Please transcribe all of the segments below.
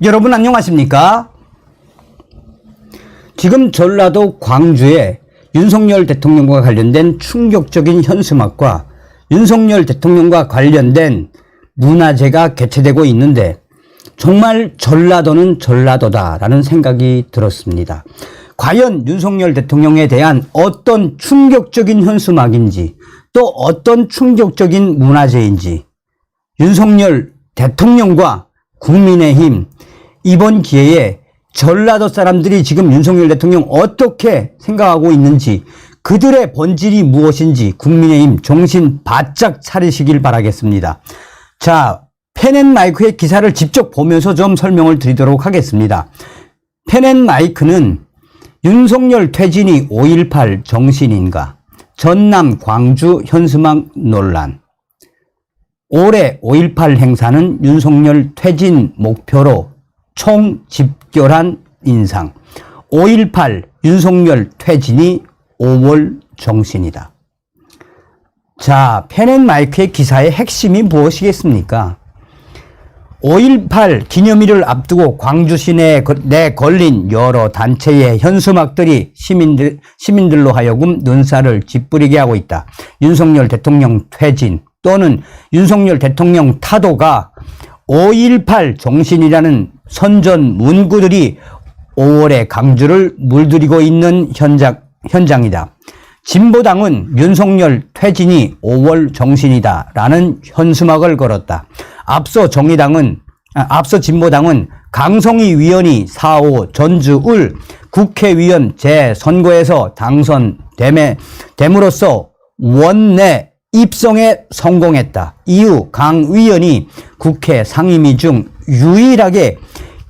여러분 안녕하십니까? 지금 전라도 광주에 윤석열 대통령과 관련된 충격적인 현수막과 윤석열 대통령과 관련된 문화재가 개최되고 있는데 정말 전라도는 전라도다라는 생각이 들었습니다. 과연 윤석열 대통령에 대한 어떤 충격적인 현수막인지 또 어떤 충격적인 문화재인지 윤석열 대통령과 국민의힘 이번 기회에 전라도 사람들이 지금 윤석열 대통령 어떻게 생각하고 있는지 그들의 본질이 무엇인지 국민의힘 정신 바짝 차리시길 바라겠습니다. 자, 펜앤마이크의 기사를 직접 보면서 좀 설명을 드리도록 하겠습니다. 펜앤마이크는 윤석열 퇴진이 5.18 정신인가? 전남 광주 현수막 논란. 올해 5.18 행사는 윤석열 퇴진 목표로 총집결한 인상. 5.18 윤석열 퇴진이 5월 정신이다. 자, 펜앤마이크의 기사의 핵심이 무엇이겠습니까? 5.18 기념일을 앞두고 광주 시내에 걸린 여러 단체의 현수막들이 시민들로 하여금 눈살을 찌푸리게 하고 있다. 윤석열 대통령 퇴진 또는 윤석열 대통령 타도가 5.18 정신이라는 선전 문구들이 5월의 강주를 물들이고 있는 현장이다. 진보당은 윤석열 퇴진이 5월 정신이다 라는 현수막을 걸었다. 앞서 진보당은 강성희 위원이 4.5 전주을 국회의원 재선거에서 당선됨으로써 원내 입성에 성공했다. 이후 강 위원이 국회 상임위 중 유일하게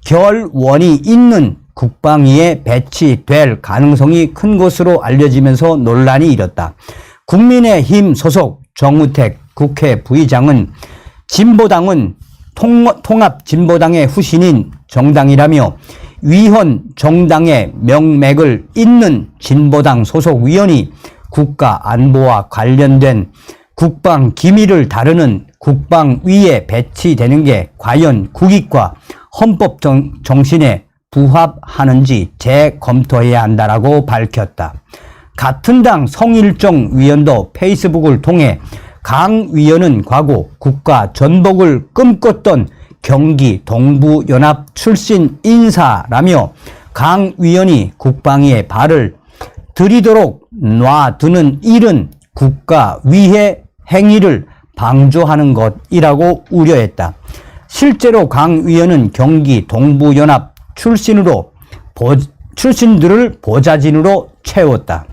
결원이 있는 국방위에 배치될 가능성이 큰 것으로 알려지면서 논란이 일었다. 국민의힘 소속 정우택 국회 부의장은 진보당은 통합진보당의 후신인 정당이라며 위헌 정당의 명맥을 잇는 진보당 소속 위원이 국가 안보와 관련된 국방 기밀을 다루는 국방위에 배치되는 게 과연 국익과 헌법 정신에 부합하는지 재검토해야 한다라고 밝혔다. 같은 당 성일종 위원도 페이스북을 통해 강 위원은 과거 국가 전복을 꿈꿨던 경기 동부연합 출신 인사라며 강 위원이 국방위에 발을 들이도록 놔두는 일은 국가 위해 행위를 방조하는 것이라고 우려했다. 실제로 강 위원은 경기 동부연합 출신들을 보좌진으로 채웠다.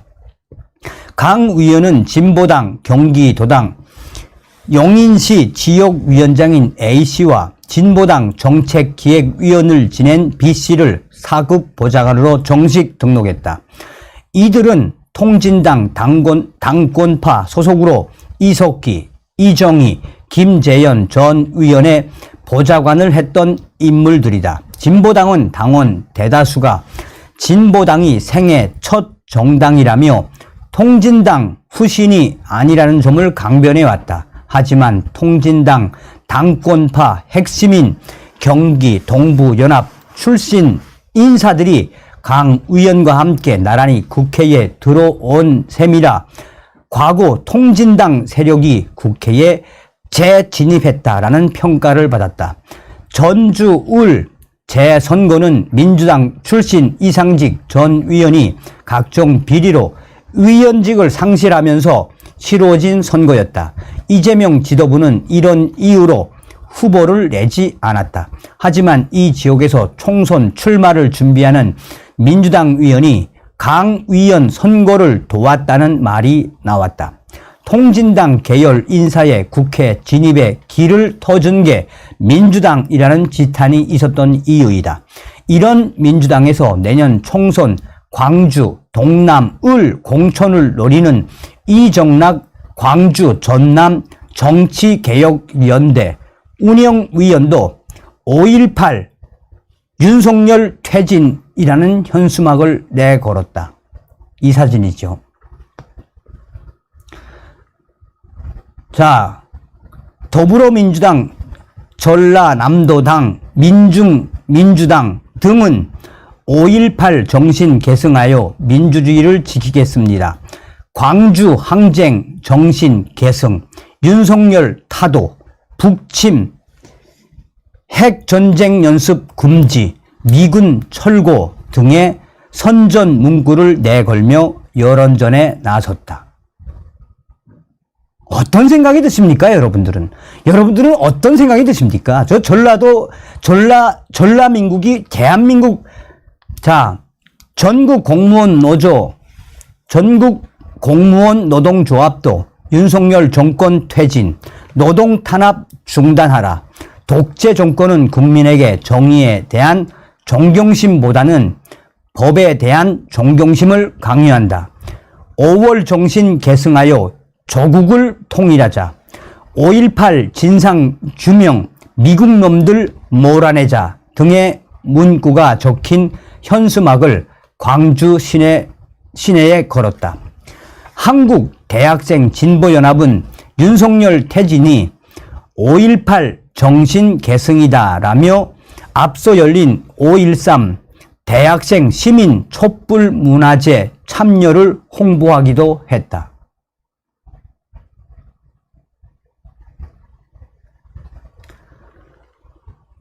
강 위원은 진보당 경기도당 용인시 지역위원장인 A씨와 진보당 정책기획위원을 지낸 B씨를 4급 보좌관으로 정식 등록했다. 이들은 통진당 당권파 소속으로 이석기, 이정희, 김재현 전 위원의 보좌관을 했던 인물들이다. 진보당은 당원 대다수가 진보당이 생애 첫 정당이라며 통진당 후신이 아니라는 점을 강변해왔다. 하지만 통진당 당권파 핵심인 경기 동부연합 출신 인사들이 강 의원과 함께 나란히 국회에 들어온 셈이라 과거 통진당 세력이 국회에 재진입했다라는 평가를 받았다. 전주을 재선거는 민주당 출신 이상직 전 의원이 각종 비리로 의원직을 상실하면서 치러진 선거였다. 이재명 지도부는 이런 이유로 후보를 내지 않았다. 하지만 이 지역에서 총선 출마를 준비하는 민주당 의원이 강 의원 선거를 도왔다는 말이 나왔다. 통진당 계열 인사의 국회 진입에 길을 터준 게 민주당이라는 지탄이 있었던 이유이다. 이런 민주당에서 내년 총선 광주, 동남, 을 공천을 노리는 이정락 광주 전남 정치개혁연대 운영위원도 5.18 윤석열 퇴진이라는 현수막을 내걸었다. 이 사진이죠. 자, 더불어민주당, 전라남도당, 민주당 등은 5.18 정신 계승하여 민주주의를 지키겠습니다. 광주 항쟁 정신 계승, 윤석열 타도, 북침, 핵전쟁 연습 금지, 미군 철고 등의 선전 문구를 내걸며 여론전에 나섰다. 어떤 생각이 드십니까, 여러분들은? 여러분들은 어떤 생각이 드십니까? 저 전라민국이 대한민국, 자, 전국 공무원 노조, 전국 공무원 노동조합도 윤석열 정권 퇴진, 노동 탄압 중단하라. 독재 정권은 국민에게 정의에 대한 존경심보다는 법에 대한 존경심을 강요한다. 5월 정신 계승하여 조국을 통일하자. 5.18 진상 규명, 미국 놈들 몰아내자 등의 문구가 적힌 현수막을 광주 시내에 걸었다. 한국 대학생 진보연합은 윤석열 퇴진이 5.18 정신 계승이다 라며 앞서 열린 5.13 대학생 시민 촛불 문화제 참여를 홍보하기도 했다.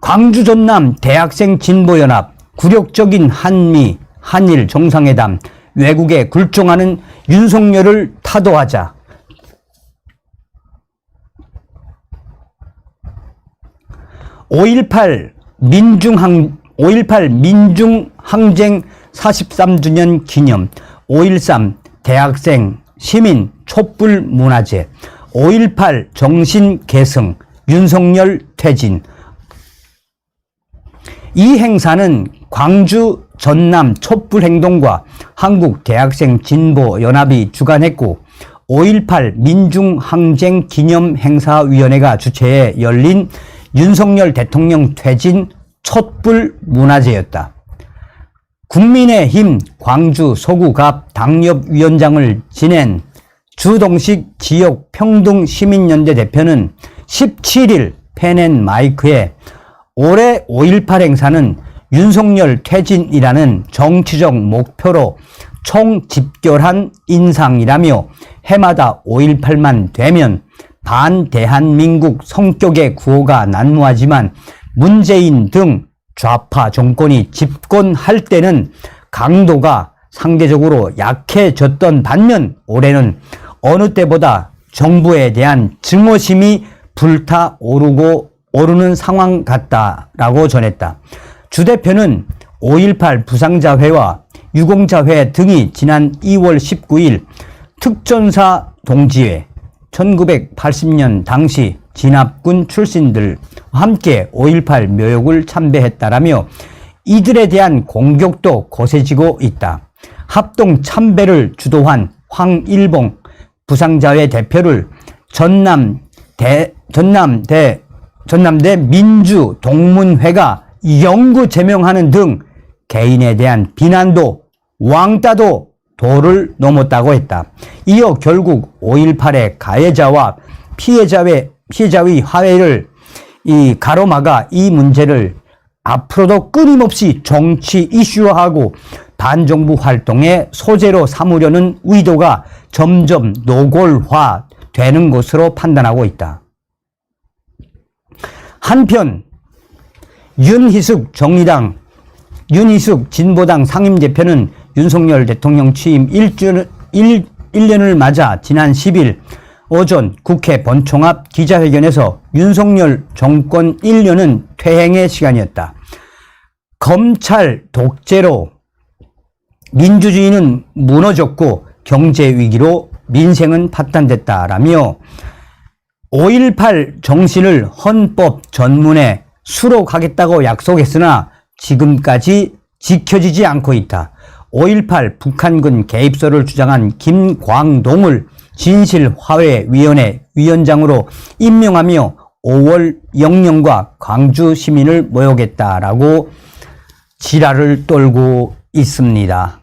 광주 전남 대학생 진보연합, 굴욕적인 한일 정상회담, 외국에 굴종하는 윤석열을 타도하자. 5.18 민중항쟁 43주년 기념, 5.13 대학생 시민 촛불 문화제, 5.18 정신 계승, 윤석열 퇴진. 이 행사는 광주 전남 촛불행동과 한국대학생 진보연합이 주관했고 5.18 민중항쟁 기념행사위원회가 주최해 열린 윤석열 대통령 퇴진 촛불 문화제였다. 국민의힘 광주 서구갑 당협위원장을 지낸 주동식 지역평등시민연대 대표는 17일 펜앤 마이크에 올해 5.18 행사는 윤석열 퇴진이라는 정치적 목표로 총집결한 인상이라며 해마다 5.18만 되면 반대한민국 성격의 구호가 난무하지만 문재인 등 좌파 정권이 집권할 때는 강도가 상대적으로 약해졌던 반면 올해는 어느 때보다 정부에 대한 증오심이 불타오르는 상황 같다라고 전했다. 주 대표는 5.18 부상자회와 유공자회 등이 지난 2월 19일 특전사 동지회 1980년 당시 진압군 출신들과 함께 5.18 묘역을 참배했다라며 이들에 대한 공격도 거세지고 있다. 합동 참배를 주도한 황일봉 부상자회 대표를 전남대 민주동문회가 영구 제명하는 등 개인에 대한 비난도 왕따도 도를 넘었다고 했다. 이어 결국 5.18의 가해자와 피해자의 화해를 가로막아 이 문제를 앞으로도 끊임없이 정치 이슈화하고 반정부 활동의 소재로 삼으려는 의도가 점점 노골화되는 것으로 판단하고 있다. 한편 윤희숙 진보당 상임대표는 윤석열 대통령 취임 1년을 맞아 지난 10일 오전 국회 본청 앞 기자회견에서 윤석열 정권 1년은 퇴행의 시간이었다. 검찰 독재로 민주주의는 무너졌고 경제 위기로 민생은 파탄됐다라며 5.18 정신을 헌법 전문에 수록하겠다고 약속했으나 지금까지 지켜지지 않고 있다. 5.18 북한군 개입설을 주장한 김광동을 진실화해위원회 위원장으로 임명하며 5월 영령과 광주 시민을 모욕했다라고 지랄을 떨고 있습니다.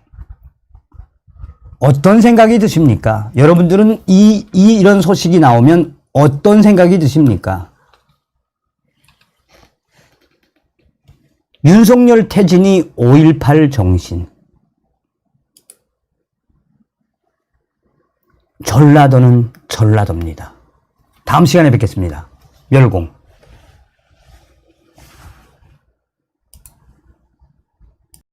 어떤 생각이 드십니까? 여러분들은 이런 소식이 나오면 어떤 생각이 드십니까? 윤석열 퇴진이 5.18 정신. 전라도는 전라도입니다. 다음 시간에 뵙겠습니다. 멸공.